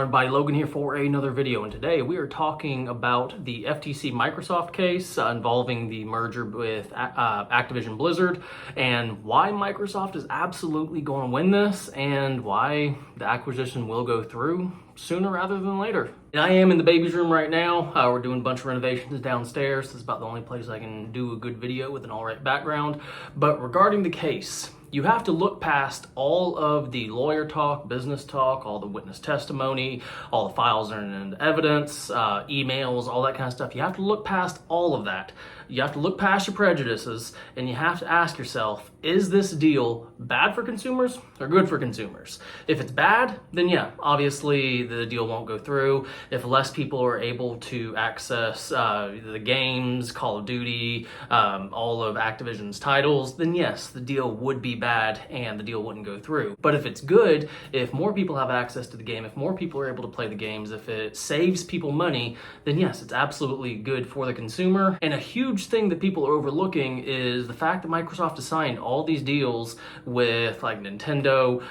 everybody, Logan here for another video, and today we are talking about the FTC Microsoft case involving the merger with Activision Blizzard, and why Microsoft is absolutely going to win this, and why the acquisition will go through sooner rather than later. And I am in the baby's room right now. We're doing a bunch of renovations downstairs. This is about the only place I can do a good video with an alright background. But regarding the case, you have to look past all of the lawyer talk, business talk, all the witness testimony, all the files and evidence, emails, all that kind of stuff. You have to look past all of that. You have to look past your prejudices, and you have to ask yourself, is this deal bad for consumers or good for consumers? If it's bad, then yeah, obviously the deal won't go through. If less people are able to access the games, Call of Duty, all of Activision's titles, then yes, the deal would be bad and the deal wouldn't go through. But if it's good, if more people have access to the game, if more people are able to play the games, if it saves people money, then yes, it's absolutely good for the consumer. And a huge thing that people are overlooking is the fact that Microsoft has signed all these deals with like Nintendo,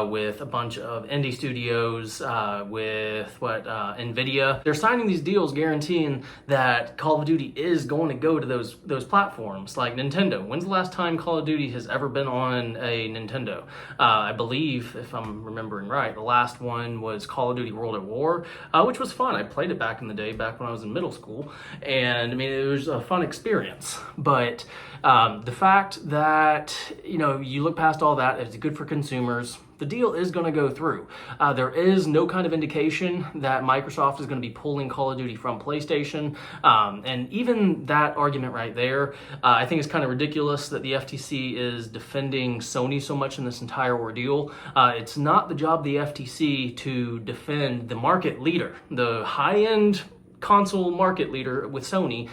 with a bunch of indie studios, with Nvidia. They're signing these deals guaranteeing that Call of Duty is going to go to those platforms like Nintendo. When's the last time Call of Duty has ever been on a Nintendo? I believe, if I'm remembering right, the last one was Call of Duty World at War, which was fun. I played it back in the day, back when I was in middle school, and I mean, it was a fun experience. But the fact that, you look past all that, it's good for consumers, the deal is going to go through. There is no kind of indication that Microsoft is going to be pulling Call of Duty from PlayStation. And even that argument right there, I think it's kind of ridiculous that the FTC is defending Sony so much in this entire ordeal. It's not the job of the FTC to defend the market leader, the high-end console market leader with Sony.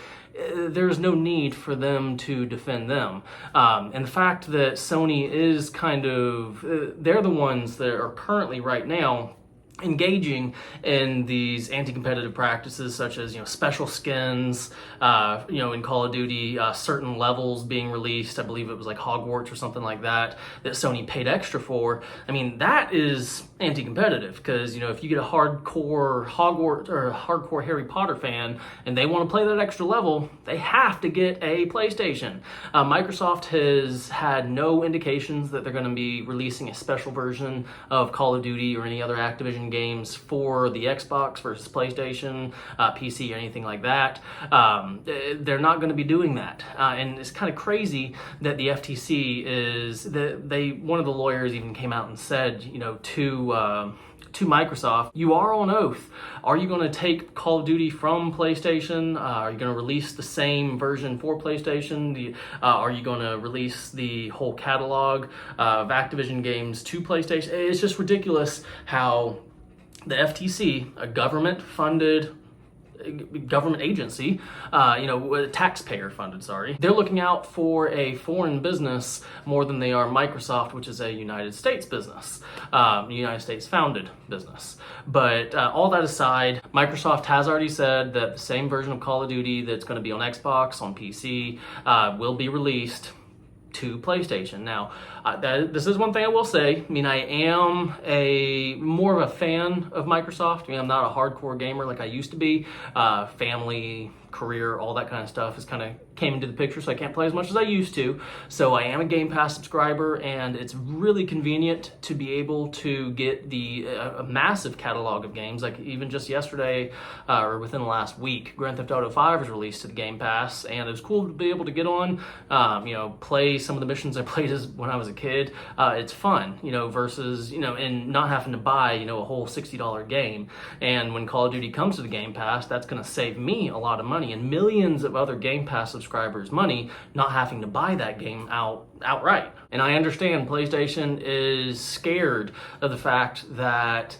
There's no need for them to defend them. And the fact that Sony is they're the ones that are currently right now engaging in these anti-competitive practices, such as special skins, in Call of Duty, certain levels being released. I believe it was like Hogwarts or something like that Sony paid extra for. I mean, that is anti-competitive, because if you get a hardcore Hogwarts or a hardcore Harry Potter fan and they want to play that extra level, they have to get a PlayStation. Microsoft has had no indications that they're going to be releasing a special version of Call of Duty or any other Activision games for the Xbox versus PlayStation, PC, or anything like that. They're not going to be doing that. And it's kind of crazy that the FTC one of the lawyers even came out and said, to Microsoft, you are on oath. Are you going to take Call of Duty from PlayStation? Are you going to release the same version for PlayStation? Are you going to release the whole catalog of Activision games to PlayStation? It's just ridiculous how the FTC, a government-funded government agency, taxpayer funded, they're looking out for a foreign business more than they are Microsoft, which is a United States business, United States founded business. But all that aside, Microsoft has already said that the same version of Call of Duty that's going to be on Xbox, on PC, will be released to PlayStation. Now, this is one thing I will say. I mean, I am more of a fan of Microsoft. I mean, I'm not a hardcore gamer like I used to be. Family, career, all that kind of stuff has kind of came into the picture, so I can't play as much as I used to. So I am a Game Pass subscriber, and it's really convenient to be able to get a massive catalog of games. Like even just yesterday, or within the last week, Grand Theft Auto 5 was released to the Game Pass, and it was cool to be able to get on, play some of the missions I played when I was a kid. It's fun, versus, and not having to buy, a whole $60 game. And when Call of Duty comes to the Game Pass, that's going to save me a lot of money and millions of other Game Pass subscribers money, not having to buy that game outright. And I understand PlayStation is scared of the fact that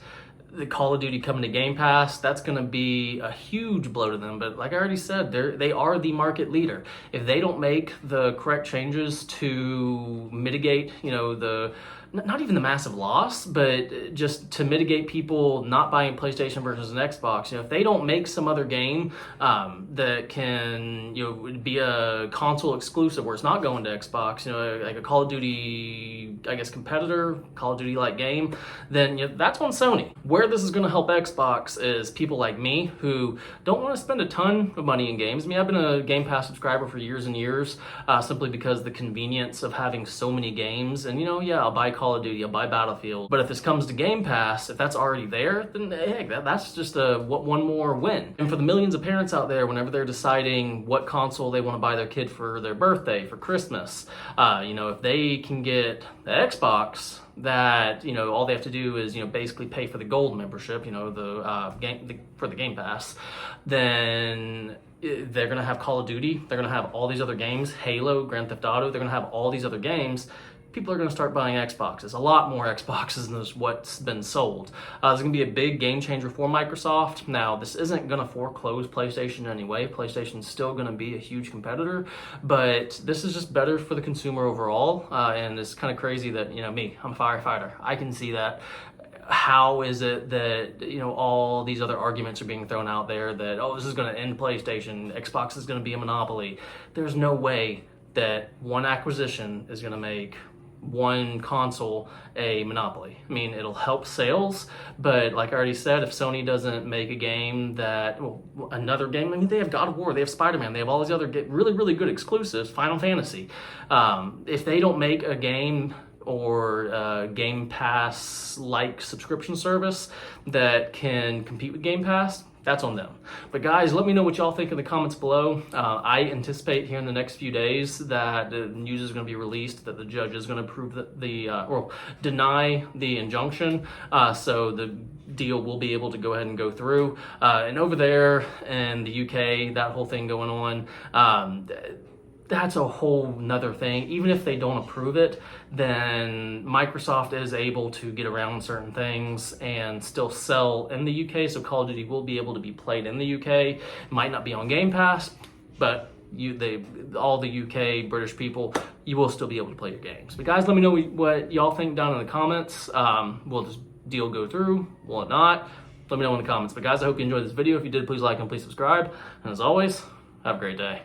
the Call of Duty coming to Game Pass, that's going to be a huge blow to them. But like I already said, they are the market leader. If they don't make the correct changes to mitigate, not even the massive loss, but just to mitigate people not buying PlayStation versus an Xbox. If they don't make some other game that can be a console exclusive where it's not going to Xbox, like a Call of Duty, I guess, competitor, Call of Duty like game, then that's on Sony. Where this is going to help Xbox is people like me who don't want to spend a ton of money in games. I mean, I've been a Game Pass subscriber for years and years, simply because the convenience of having so many games. And I'll buy Call of Duty, I'll buy Battlefield, but if this comes to Game Pass, if that's already there, then heck, that's just one more win. And for the millions of parents out there, whenever they're deciding what console they want to buy their kid for their birthday, for Christmas, if they can get the Xbox, that all they have to do is basically pay for the gold membership, for the Game Pass, then they're gonna have Call of Duty, they're gonna have all these other games, Halo, Grand Theft Auto, they're gonna have all these other games. People are going to start buying Xboxes, a lot more Xboxes than what's been sold. It's going to be a big game changer for Microsoft. Now, this isn't going to foreclose PlayStation anyway. PlayStation's still going to be a huge competitor, but this is just better for the consumer overall. And it's kind of crazy that, me, I'm a firefighter. I can see that. How is it that all these other arguments are being thrown out there that, oh, this is going to end PlayStation, Xbox is going to be a monopoly? There's no way that one acquisition is going to make one console a monopoly. I mean, it'll help sales, but like I already said, if Sony doesn't make a game another game, I mean, they have God of War, they have Spider-Man, they have all these other really, really good exclusives, Final Fantasy. If they don't make a game or Game Pass-like subscription service that can compete with Game Pass, that's on them. But guys, let me know what y'all think in the comments below. I anticipate here in the next few days that the news is going to be released, that the judge is going to approve or deny the injunction, so the deal will be able to go ahead and go through. And over there in the UK, that whole thing going on, that's a whole nother thing. Even if they don't approve it, then Microsoft is able to get around certain things and still sell in the UK. So Call of Duty will be able to be played in the UK. It might not be on Game Pass, but all the UK British people, you will still be able to play your games. But guys, let me know what y'all think down in the comments. Will this deal go through? Will it not? Let me know in the comments. But guys, I hope you enjoyed this video. If you did, please like and please subscribe. And as always, have a great day.